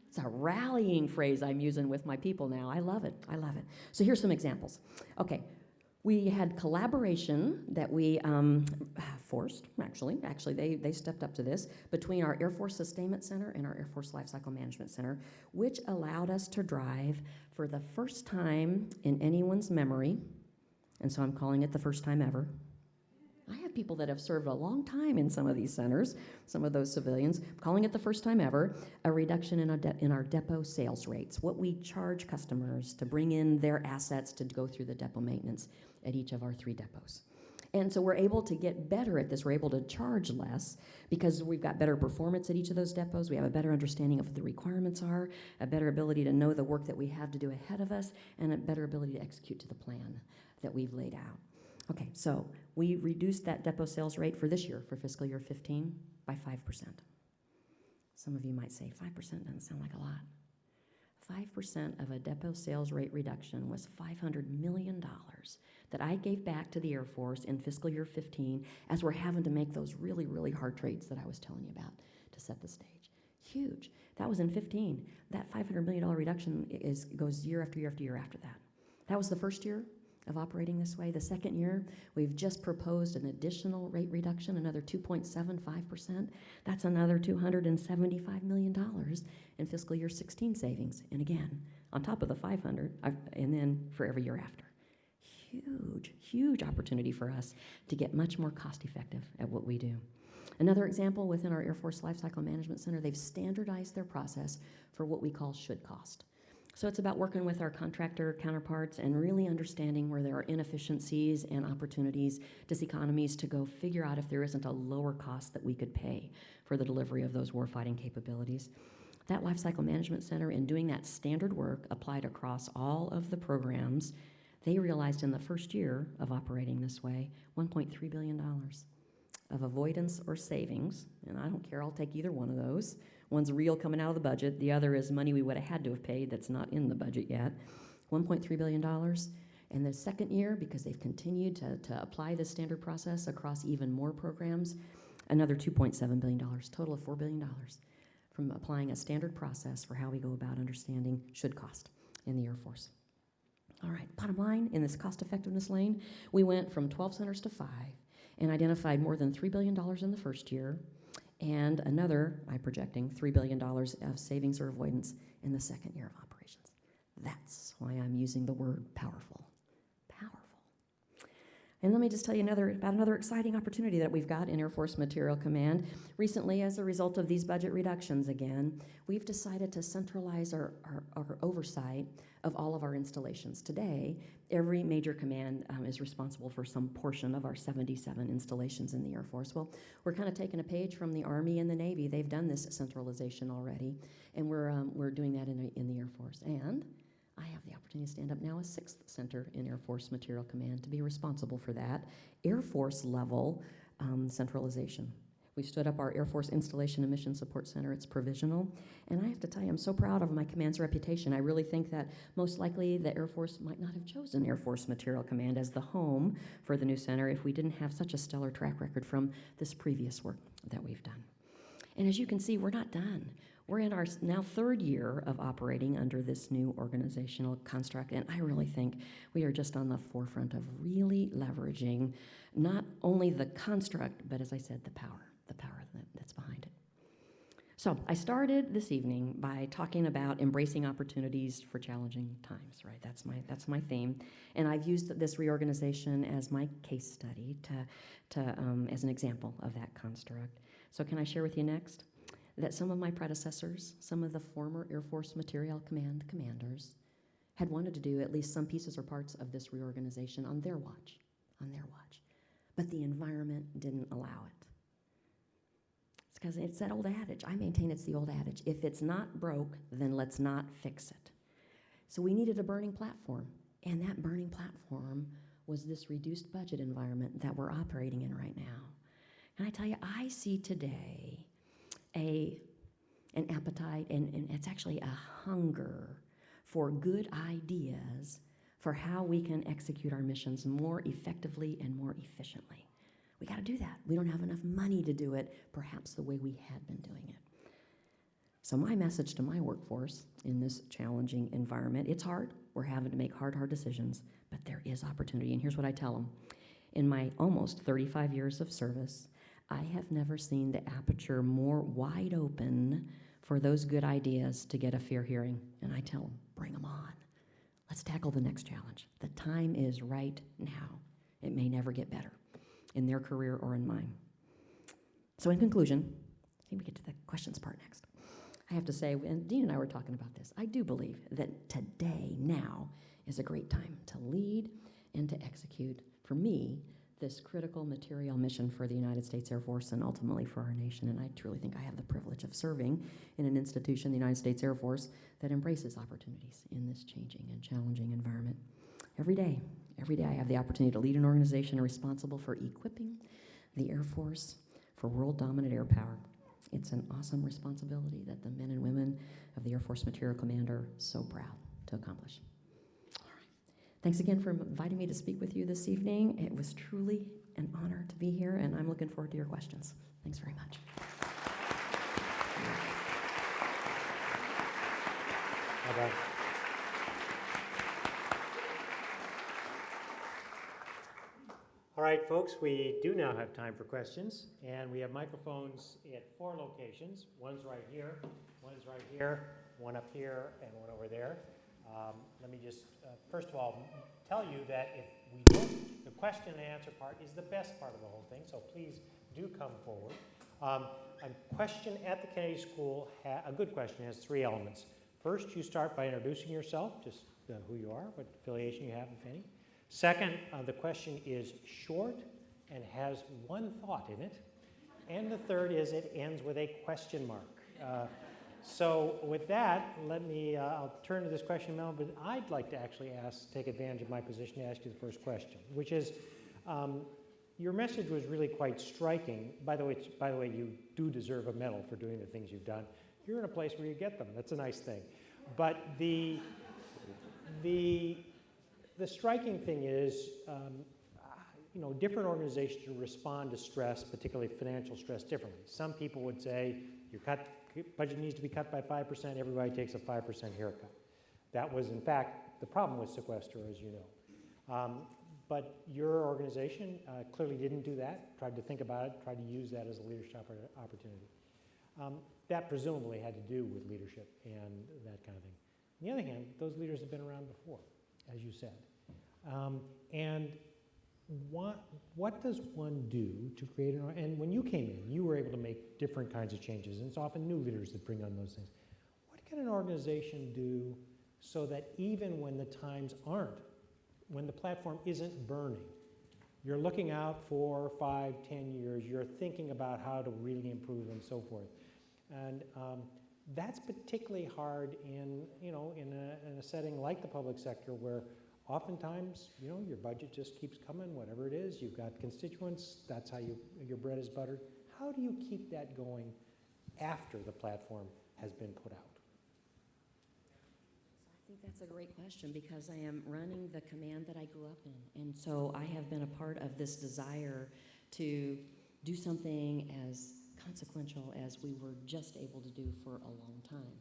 It's a rallying phrase I'm using with my people now. I love it. I love it. So here's some examples. Okay, we had collaboration that we forced, actually they stepped up to this, between our Air Force Sustainment Center and our Air Force Lifecycle Management Center, which allowed us to drive for the first time in anyone's memory, and so I'm calling it the first time ever. I have people that have served a long time in some of these centers, some of those civilians, calling it the first time ever, a reduction in our depot sales rates, what we charge customers to bring in their assets to go through the depot maintenance at each of our 3 depots. And so we're able to get better at this. We're able to charge less because we've got better performance at each of those depots. We have a better understanding of what the requirements are, a better ability to know the work that we have to do ahead of us, and a better ability to execute to the plan that we've laid out. Okay, so we reduced that depot sales rate for this year, for fiscal year 15, by 5%. Some of you might say 5% doesn't sound like a lot. 5% of a depot sales rate reduction was $500 million that I gave back to the Air Force in fiscal year 15 as we're having to make those really, really hard trades that I was telling you about to set the stage. Huge. That was in 15. That $500 million reduction goes year after year after year after that. That was the first year of operating this way. The second year, we've just proposed an additional rate reduction, another 2.75%. That's another $275 million in fiscal year 16 savings. And again, on top of the 500, and then for every year after. Huge, huge opportunity for us to get much more cost effective at what we do. Another example, within our Air Force Lifecycle Management Center, they've standardized their process for what we call should cost. So it's about working with our contractor counterparts and really understanding where there are inefficiencies and opportunities, diseconomies, to go figure out if there isn't a lower cost that we could pay for the delivery of those warfighting capabilities. That Lifecycle Management Center, in doing that standard work applied across all of the programs, they realized in the first year of operating this way, $1.3 billion of avoidance or savings, and I don't care, I'll take either one of those. One's real coming out of the budget, the other is money we would have had to have paid that's not in the budget yet. $1.3 billion. And the second year, because they've continued to apply this standard process across even more programs, another $2.7 billion, total of $4 billion from applying a standard process for how we go about understanding should cost in the Air Force. All right, bottom line, in this cost effectiveness lane, we went from 12 centers to 5 and identified more than $3 billion in the first year, and another, I'm projecting, $3 billion of savings or avoidance in the second year of operations. That's why I'm using the word powerful. Powerful. And let me just tell you about another exciting opportunity that we've got in Air Force Material Command. Recently, as a result of these budget reductions again, we've decided to centralize our oversight of all of our installations. Today, every major command is responsible for some portion of our 77 installations in the Air Force. Well, we're kind of taking a page from the Army and the Navy. They've done this centralization already, and we're doing that in the Air Force. And I have the opportunity to stand up now a 6th center in Air Force Material Command to be responsible for that Air Force level centralization. We stood up our Air Force Installation and Mission Support Center. It's provisional. And I have to tell you, I'm so proud of my command's reputation. I really think that most likely the Air Force might not have chosen Air Force Material Command as the home for the new center if we didn't have such a stellar track record from this previous work that we've done. And as you can see, we're not done. We're in our now 3rd year of operating under this new organizational construct, and I really think we are just on the forefront of really leveraging not only the construct, but as I said, the power that's behind it. So I started this evening by talking about embracing opportunities for challenging times, right? That's my theme, and I've used this reorganization as my case study as an example of that construct. So can I share with you next that some of my predecessors, some of the former Air Force Material Command commanders, had wanted to do at least some pieces or parts of this reorganization on their watch, but the environment didn't allow it. It's because it's that old adage. I maintain it's the old adage. If it's not broke, then let's not fix it. So we needed a burning platform, and that burning platform was this reduced budget environment that we're operating in right now. And I tell you, I see today an appetite, and it's actually a hunger for good ideas for how we can execute our missions more effectively and more efficiently. We got to do that. We don't have enough money to do it, perhaps the way we had been doing it. So my message to my workforce in this challenging environment, it's hard. We're having to make hard decisions, but there is opportunity. And here's what I tell them. In my almost 35 years of service, I have never seen the aperture more wide open for those good ideas to get a fair hearing. And I tell them, bring them on. Let's tackle the next challenge. The time is right now. It may never get better in their career or in mine. So in conclusion, I think we get to the questions part next. I have to say, and Dean and I were talking about this, I do believe that today, now, is a great time to lead and to execute, for me, this critical material mission for the United States Air Force and ultimately for our nation. And I truly think I have the privilege of serving in an institution, the United States Air Force, that embraces opportunities in this changing and challenging environment. Every day I have the opportunity to lead an organization responsible for equipping the Air Force for world-dominant air power. It's an awesome responsibility that the men and women of the Air Force Material Command are so proud to accomplish. Thanks again for inviting me to speak with you this evening. It was truly an honor to be here, and I'm looking forward to your questions. Thanks very much. Bye-bye. All right, folks, we do now have time for questions, and we have microphones at 4 locations. One's right here, one's right here, one up here, and one over there. Let me just, first of all, tell you that if we don't, the question and answer part is the best part of the whole thing, so please do come forward. A question at the Kennedy School, a good question, has 3 elements. First, you start by introducing yourself, just who you are, what affiliation you have, if any. Second, the question is short and has one thought in it. And the third is it ends with a question mark. So with that, I'll turn to this question now, but I'd like to actually take advantage of my position to ask you the first question, which is, your message was really quite striking. By the way, you do deserve a medal for doing the things you've done. You're in a place where you get them. That's a nice thing. But the striking thing is, different organizations respond to stress, particularly financial stress, differently. Some people would say, your budget needs to be cut by 5%, everybody takes a 5% haircut. That was, in fact, the problem with sequester, as you know. But your organization clearly didn't do that, tried to think about it, tried to use that as a leadership opportunity. That presumably had to do with leadership and that kind of thing. On the other hand, those leaders have been around before, as you said. And what does one do to create and when you came in, you were able to make different kinds of changes, and it's often new leaders that bring on those things. What can an organization do so that even when the times aren't, when the platform isn't burning, you're looking out 4, 5, 10 years, you're thinking about how to really improve and so forth. And that's particularly hard in a setting like the public sector where oftentimes, your budget just keeps coming, whatever it is. You've got constituents, that's how your bread is buttered. How do you keep that going after the platform has been put out? I think that's a great question because I am running the command that I grew up in. And so I have been a part of this desire to do something as consequential as we were just able to do for a long time.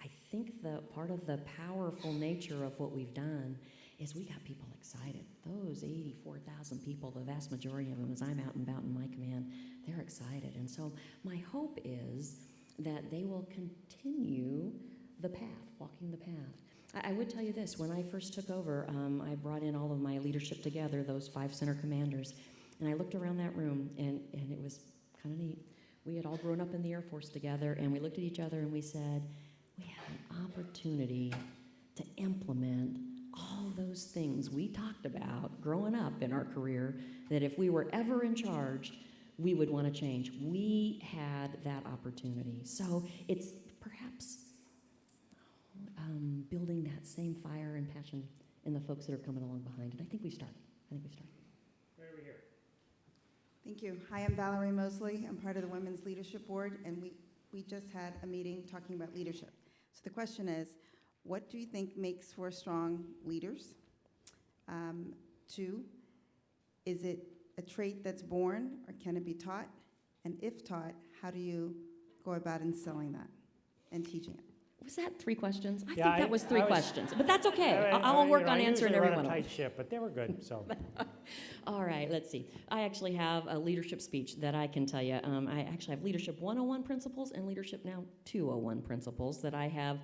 I think the part of the powerful nature of what we've done is we got people excited. Those 84,000 people, the vast majority of them, as I'm out and about in my command, they're excited. And so my hope is that they will continue the path, walking the path. I would tell you this, when I first took over, I brought in all of my leadership together, those 5 center commanders, and I looked around that room, and it was kind of neat. We had all grown up in the Air Force together, and we looked at each other and we said, we have an opportunity to implement all those things we talked about growing up in our career, that if we were ever in charge, we would want to change. We had that opportunity. So it's perhaps building that same fire and passion in the folks that are coming along behind it. I think we started. Right over here. Thank you. Hi, I'm Valerie Mosley. I'm part of the Women's Leadership Board, and we just had a meeting talking about leadership. So the question is, what do you think makes for strong leaders? 2, is it a trait that's born, or can it be taught? And if taught, how do you go about instilling that and teaching it? Was that 3 questions? I Yeah, think that was 3 questions, but that's okay. I'll work on answering every one of them. I usually run a tight ship, but they were good, so. All right, let's see. I actually have a leadership speech that I can tell you. I actually have Leadership 101 principles and Leadership now 201 principles that I have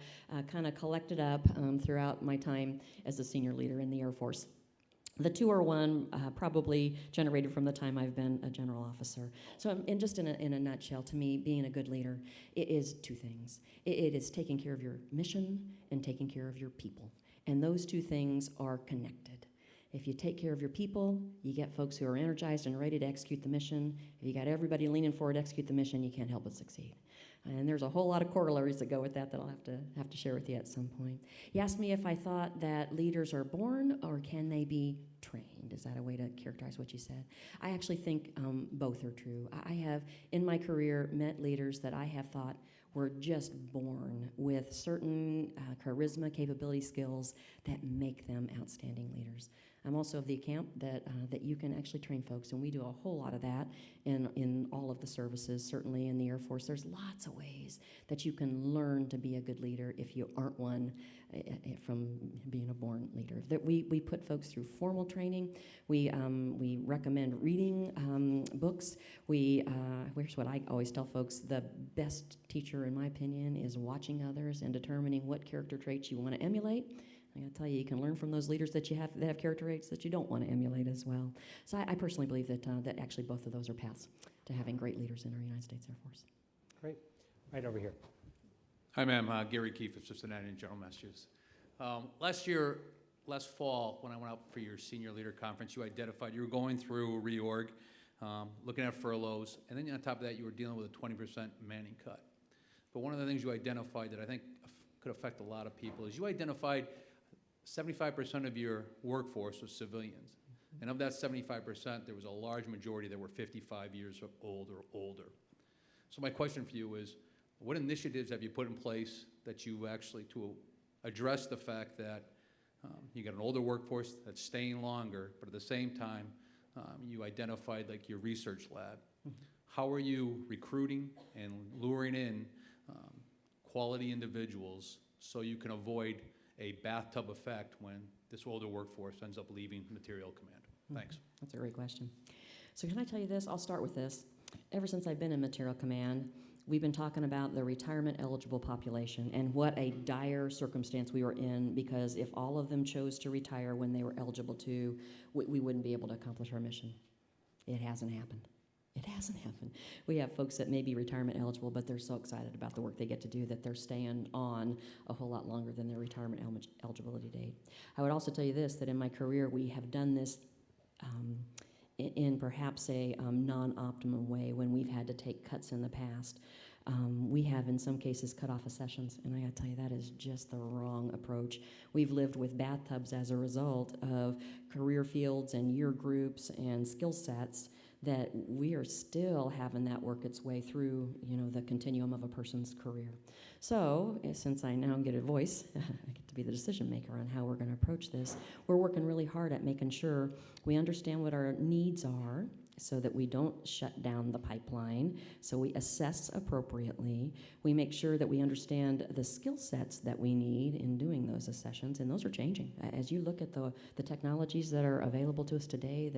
kind of collected up throughout my time as a senior leader in the Air Force. The 201 probably generated from the time I've been a general officer. So in a nutshell, to me, being a good leader, it is 2 things. It is taking care of your mission and taking care of your people. And those 2 things are connected. If you take care of your people, you get folks who are energized and ready to execute the mission. If you got everybody leaning forward to execute the mission, you can't help but succeed. And there's a whole lot of corollaries that go with that I'll have to share with you at some point. You asked me if I thought that leaders are born or can they be trained. Is that a way to characterize what you said? I actually think both are true. I have, in my career, met leaders that I have thought were just born with certain charisma, capability, skills that make them outstanding leaders. I'm also of the account that you can actually train folks, and we do a whole lot of that in all of the services. Certainly in the Air Force, there's lots of ways that you can learn to be a good leader if you aren't one from being a born leader. That we put folks through formal training. We recommend reading books. Here's what I always tell folks: the best teacher, in my opinion, is watching others and determining what character traits you want to emulate. I gotta tell you, you can learn from those leaders that have character traits that you don't want to emulate as well. So I personally believe that actually both of those are paths to having great leaders in our United States Air Force. Great. Right over here. Hi, ma'am. Gary Keefe of Cincinnati and General Massachusetts. Last fall, when I went out for your senior leader conference, you identified you were going through a reorg, looking at furloughs, and then on top of that, you were dealing with a 20% manning cut. But one of the things you identified that I think could affect a lot of people is you identified 75% of your workforce was civilians. And of that 75%, there was a large majority that were 55 years old or older. So my question for you is, what initiatives have you put in place that you actually to address the fact that you got an older workforce that's staying longer, but at the same time, you identified like your research lab. How are you recruiting and luring in quality individuals so you can avoid a bathtub effect when this older workforce ends up leaving material command? Thanks. That's a great question. So can I tell you this? I'll start with this. Ever since I've been in material command, we've been talking about the retirement eligible population and what a dire circumstance we were in, because if all of them chose to retire when they were eligible to, we wouldn't be able to accomplish our mission. It hasn't happened. It hasn't happened. We have folks that may be retirement eligible, but they're so excited about the work they get to do that they're staying on a whole lot longer than their retirement eligibility date. I would also tell you this, that in my career we have done this in perhaps a non-optimum way when we've had to take cuts in the past. We have, in some cases, cut off sessions, and I gotta tell you, that is just the wrong approach. We've lived with bathtubs as a result of career fields and year groups and skill sets that we are still having that work its way through, the continuum of a person's career. So, since I now get a voice, I get to be the decision maker on how we're going to approach this, we're working really hard at making sure we understand what our needs are so that we don't shut down the pipeline, so we assess appropriately. We make sure that we understand the skill sets that we need in doing those accessions, and those are changing. As you look at the technologies that are available to us today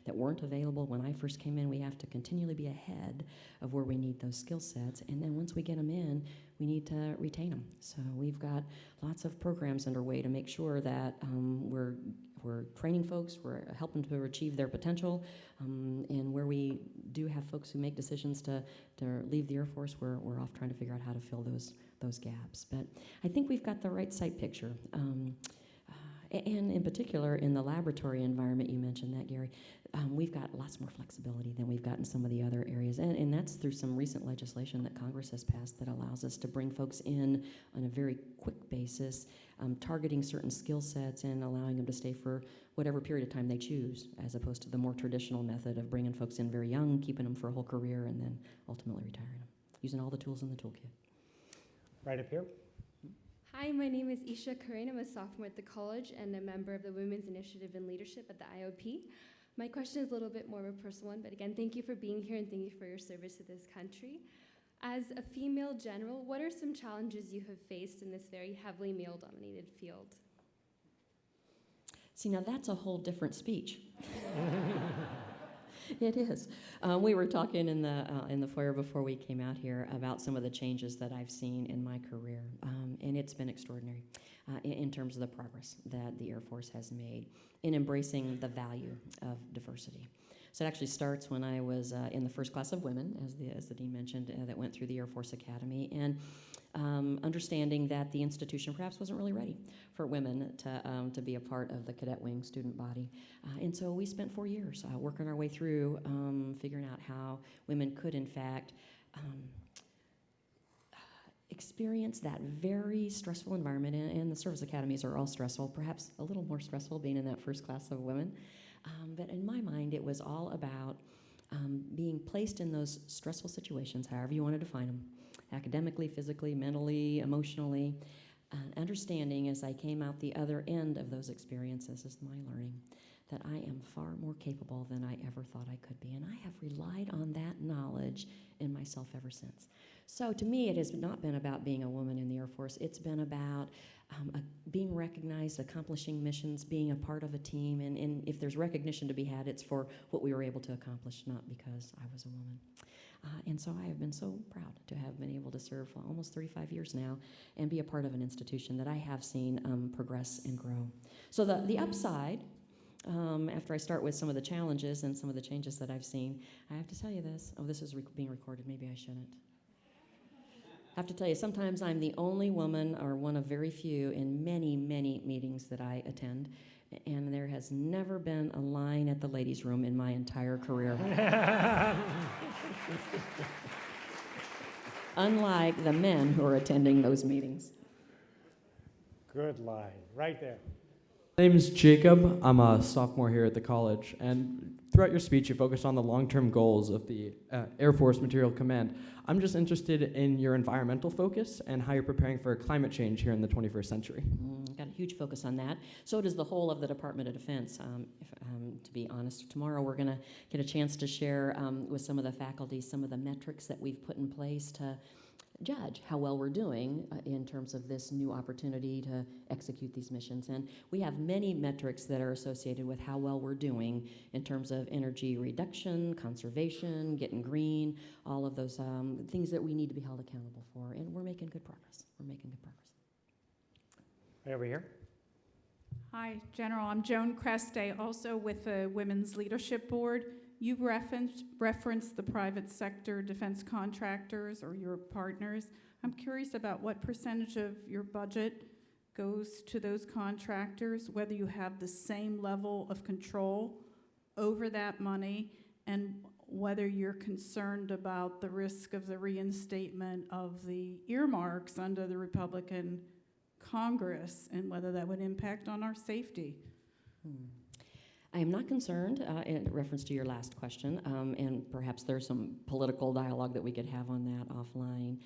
that weren't available when I first came in, we have to continually be ahead of where we need those skill sets, and then once we get them in, we need to retain them. So we've got lots of programs underway to make sure that we're training folks, we're helping to achieve their potential, and where we do have folks who make decisions to leave the Air Force, we're off trying to figure out how to fill those gaps. But I think we've got the right site picture. And in particular, in the laboratory environment, you mentioned that, Gary, we've got lots more flexibility than we've got in some of the other areas. And that's through some recent legislation that Congress has passed that allows us to bring folks in on a very quick basis, targeting certain skill sets and allowing them to stay for whatever period of time they choose, as opposed to the more traditional method of bringing folks in very young, keeping them for a whole career, and then ultimately retiring them, using all the tools in the toolkit. Right up here. Hi, my name is Isha Corrine. I'm a sophomore at the college and a member of the Women's Initiative in Leadership at the IOP. My question is a little bit more of a personal one, but again, thank you for being here and thank you for your service to this country. As a female general, what are some challenges you have faced in this very heavily male-dominated field? See, now that's a whole different speech. It is. We were talking in the foyer before we came out here about some of the changes that I've seen in my career, and it's been extraordinary in terms of the progress that the Air Force has made in embracing the value of diversity. So it actually starts when I was in the first class of women, as the dean mentioned, that went through the Air Force Academy, and understanding that the institution perhaps wasn't really ready for women to be a part of the cadet wing student body. And so we spent 4 years working our way through figuring out how women could, in fact, experience that very stressful environment, and the service academies are all stressful, perhaps a little more stressful being in that first class of women. But in my mind, it was all about being placed in those stressful situations, however you want to define them, academically, physically, mentally, emotionally, understanding as I came out the other end of those experiences, is my learning, that I am far more capable than I ever thought I could be. And I have relied on that knowledge in myself ever since. So to me, it has not been about being a woman in the Air Force. It's been about being recognized, accomplishing missions, being a part of a team. And if there's recognition to be had, it's for what we were able to accomplish, not because I was a woman. And so I have been so proud to have been able to serve for almost 35 years now and be a part of an institution that I have seen progress and grow. So the upside, after I start with some of the challenges and some of the changes that I've seen, I have to tell you this. Oh, this is being recorded. Maybe I shouldn't. I have to tell you, sometimes I'm the only woman or one of very few in many, many meetings that I attend, and there has never been a line at the ladies' room in my entire career. Unlike the men who are attending those meetings. Good line, right there. My name is Jacob. I'm a sophomore here at the college, and throughout your speech, you focused on the long-term goals of the Air Force Material Command. I'm just interested in your environmental focus and how you're preparing for climate change here in the 21st century. Got a huge focus on that. So does the whole of the Department of Defense, to be honest. Tomorrow we're going to get a chance to share with some of the faculty some of the metrics that we've put in place to judge how well we're doing in terms of this new opportunity to execute these missions. And we have many metrics that are associated with how well we're doing in terms of energy reduction, conservation, getting green, all of those things that we need to be held accountable for. And we're making good progress. Right over here. Hi, General. I'm Joan Creste, also with the Women's Leadership Board. You referenced the private sector defense contractors or your partners. I'm curious about what percentage of your budget goes to those contractors, whether you have the same level of control over that money, and whether you're concerned about the risk of the reinstatement of the earmarks under the Republican Congress and whether that would impact on our safety. I am not concerned in reference to your last question, and perhaps there's some political dialogue that we could have on that offline.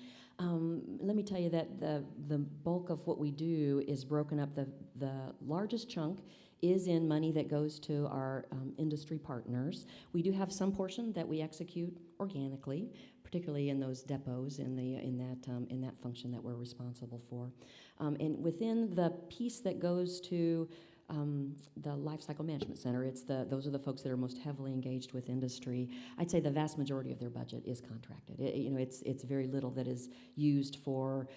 Let me tell you that the bulk of what we do is broken up. The largest chunk is in money that goes to our industry partners. We do have some portion that we execute organically, particularly in those depots in that function that we're responsible for. And within the piece that goes to the Life Cycle Management Center, those are the folks that are most heavily engaged with industry. I'd say the vast majority of their budget is contracted. It's very little that is used for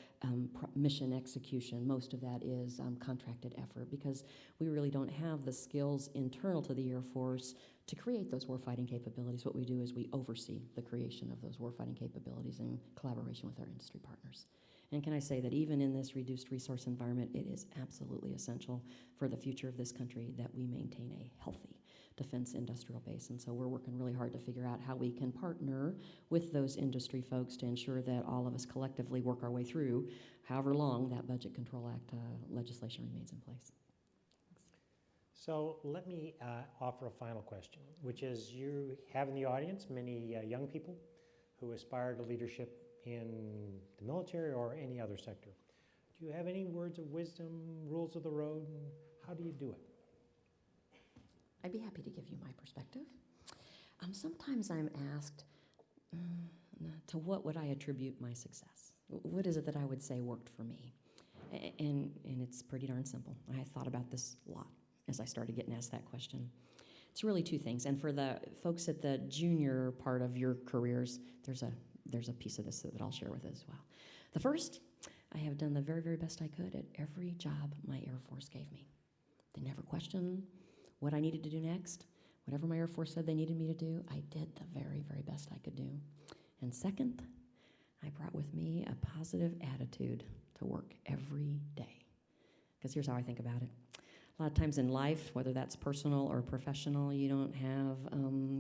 mission execution. Most of that is contracted effort because we really don't have the skills internal to the Air Force to create those warfighting capabilities. What we do is we oversee the creation of those warfighting capabilities in collaboration with our industry partners. And can I say that even in this reduced resource environment, it is absolutely essential for the future of this country that we maintain a healthy defense industrial base. And so we're working really hard to figure out how we can partner with those industry folks to ensure that all of us collectively work our way through however long that Budget Control Act legislation remains in place. So let me offer a final question, which is you have in the audience many young people who aspire to leadership in the military or any other sector. Do you have any words of wisdom, rules of the road, and how do you do it? I'd be happy to give you my perspective. Sometimes I'm asked, to what would I attribute my success? What is it that I would say worked for me? And it's pretty darn simple. I thought about this a lot as I started getting asked that question. It's really two things. And for the folks at the junior part of your careers, there's a piece of this that I'll share with as well. The first, I have done the very, very best I could at every job my Air Force gave me. They never questioned what I needed to do next. Whatever my Air Force said they needed me to do, I did the very, very best I could do. And second, I brought with me a positive attitude to work every day. Because here's how I think about it. A lot of times in life, whether that's personal or professional, you don't have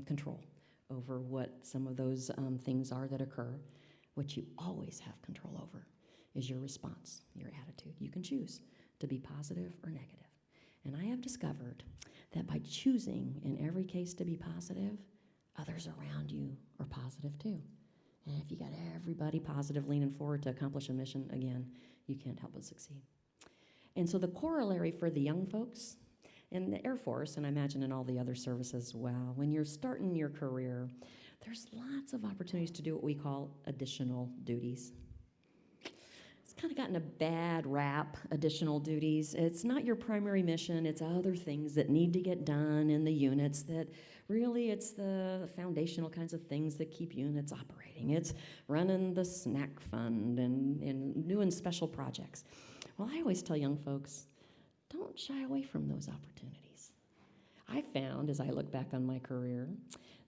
control over what some of those things are that occur. What you always have control over is your response, your attitude. You can choose to be positive or negative. And I have discovered that by choosing in every case to be positive, others around you are positive too. And if you got everybody positive leaning forward to accomplish a mission, again, you can't help but succeed. And so the corollary for the young folks In the Air Force, and I imagine in all the other services as well, when you're starting your career, there's lots of opportunities to do what we call additional duties. It's kind of gotten a bad rap, additional duties. It's not your primary mission, it's other things that need to get done in the units that really it's the foundational kinds of things that keep units operating. It's running the snack fund and doing special projects. Well, I always tell young folks, don't shy away from those opportunities. I found, as I look back on my career,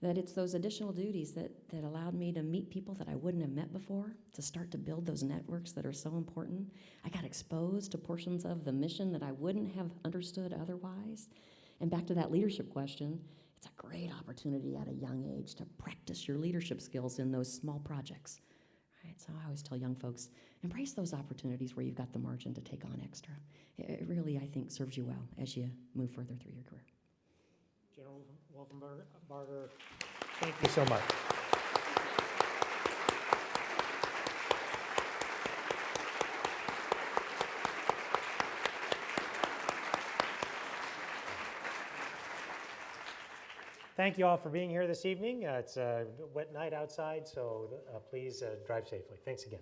that it's those additional duties that allowed me to meet people that I wouldn't have met before, to start to build those networks that are so important. I got exposed to portions of the mission that I wouldn't have understood otherwise. And back to that leadership question, it's a great opportunity at a young age to practice your leadership skills in those small projects. Right? So I always tell young folks, embrace those opportunities where you've got the margin to take on extra. It really, I think, serves you well as you move further through your career. General Wolfenbarger, thank you so much. Thank you all for being here this evening. It's a wet night outside, so please drive safely. Thanks again.